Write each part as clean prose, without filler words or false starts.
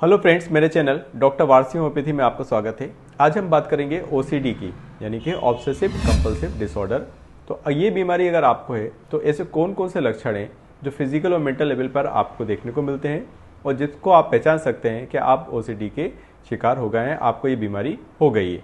Hello friends, मेरे channel doctor Warsi homeopathy में आपका स्वागत है। आज हम बात करेंगे ओसीडी की, यानी कि ऑब्सेसिव कंपल्सिव डिसऑर्डर। तो ये बीमारी अगर आपको है तो ऐसे कौन कौन से लक्षण हैं जो फिजिकल और मेंटल लेवल पर आपको देखने को मिलते हैं और जिसको आप पहचान सकते हैं कि आप ओसीडी के शिकार हो गए हैं, आपको ये बीमारी हो गई है।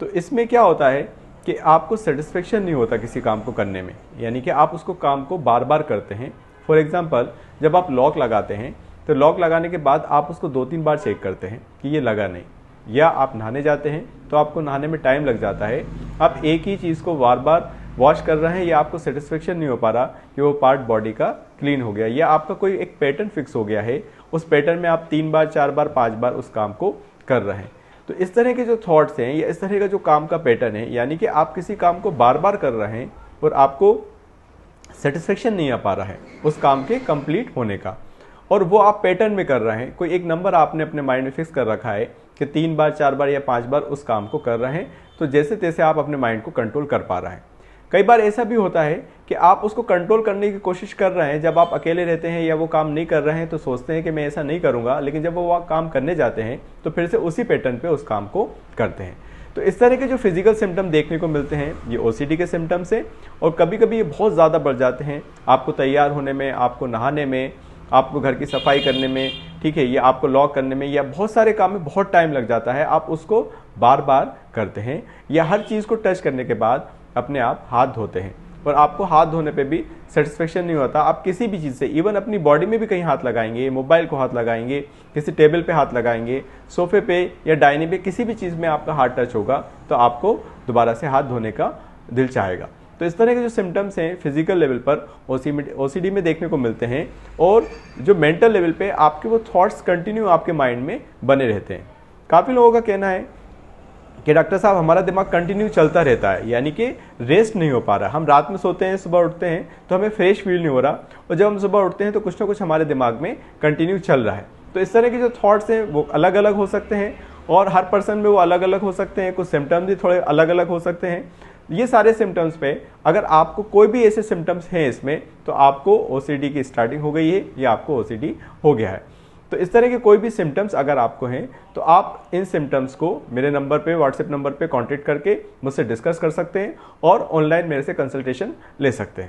तो इसमें क्या होता है कि आपको सेटिस्फेक्शन नहीं होता किसी काम को करने में, यानी कि आप उसको काम को बार बार करते हैं। फॉर एग्जाम्पल, जब आप लॉक लगाते हैं तो लॉक लगाने के बाद आप उसको 2-3 बार चेक करते हैं कि ये लगा नहीं, या आप नहाने जाते हैं तो आपको नहाने में टाइम लग जाता है। आप एक ही चीज़ को बार बार वॉश कर रहे हैं या आपको सेटिस्फेक्शन नहीं हो पा रहा कि वो पार्ट बॉडी का क्लीन हो गया, या आपका कोई एक पैटर्न फिक्स हो गया है, उस पैटर्न में आप 3 बार 4 बार 5 बार उस काम को कर रहे हैं। तो इस तरह के जो थॉट्स हैं या इस तरह का जो काम का पैटर्न है, यानी कि आप किसी काम को बार बार कर रहे हैं और आपको सेटिस्फेक्शन नहीं आ पा रहा है उस काम के कंप्लीट होने का, और वो आप पैटर्न में कर रहे हैं। कोई एक नंबर आपने अपने माइंड में फिक्स कर रखा है कि 3 बार 4 बार या 5 बार उस काम को कर रहे हैं, तो जैसे तैसे आप अपने माइंड को कंट्रोल कर पा रहे हैं। कई बार ऐसा भी होता है कि आप उसको कंट्रोल करने की कोशिश कर रहे हैं, जब आप अकेले रहते हैं या वो काम नहीं कर रहे हैं तो सोचते हैं कि मैं ऐसा नहीं करूँगा, लेकिन जब वो काम करने जाते हैं तो फिर से उसी पैटर्न पर उस काम को करते हैं। तो इस तरह के जो फिजिकल सिम्टम देखने को मिलते हैं ये ओसीडी के सिम्टम्स हैं, और कभी कभी ये बहुत ज़्यादा बढ़ जाते हैं। आपको तैयार होने में, आपको नहाने में, आपको घर की सफाई करने में, ठीक है, या आपको लॉक करने में, या बहुत सारे काम में बहुत टाइम लग जाता है। आप उसको बार बार करते हैं, या हर चीज़ को टच करने के बाद अपने आप हाथ धोते हैं और आपको हाथ धोने पे भी सेटिस्फेक्शन नहीं होता। आप किसी भी चीज़ से, इवन अपनी बॉडी में भी कहीं हाथ लगाएंगे, मोबाइल को हाथ लगाएंगे, किसी टेबल पे हाथ लगाएंगे, सोफे पे या डाइनिंग पे, किसी भी चीज़ में आपका हाथ टच होगा तो आपको दोबारा से हाथ धोने का दिल चाहेगा। तो इस तरह के जो सिम्टम्स हैं फिजिकल लेवल पर ओसीडी में देखने को मिलते हैं, और जो मेंटल लेवल पे आपके वो थॉट्स कंटिन्यू आपके माइंड में बने रहते हैं। काफ़ी लोगों का कहना है कि डॉक्टर साहब हमारा दिमाग कंटिन्यू चलता रहता है, यानी कि रेस्ट नहीं हो पा रहा। हम रात में सोते हैं, सुबह उठते हैं तो हमें फ्रेश फील नहीं हो रहा, और जब हम सुबह उठते हैं तो कुछ ना कुछ हमारे दिमाग में कंटिन्यू चल रहा है। तो इस तरह के जो थॉट्स हैं वो अलग अलग हो सकते हैं, और हर पर्सन में वो अलग अलग हो सकते हैं। कुछ सिम्टम्स भी थोड़े अलग अलग हो सकते हैं। ये सारे सिम्टम्स पे अगर आपको कोई भी ऐसे सिम्टम्स हैं इसमें, तो आपको ओसीडी की स्टार्टिंग हो गई है या आपको ओसीडी हो गया है। तो इस तरह के कोई भी सिम्टम्स अगर आपको हैं तो आप इन सिम्टम्स को मेरे नंबर पे, व्हाट्सएप नंबर पे कांटेक्ट करके मुझसे डिस्कस कर सकते हैं और ऑनलाइन मेरे से कंसल्टेशन ले सकते हैं।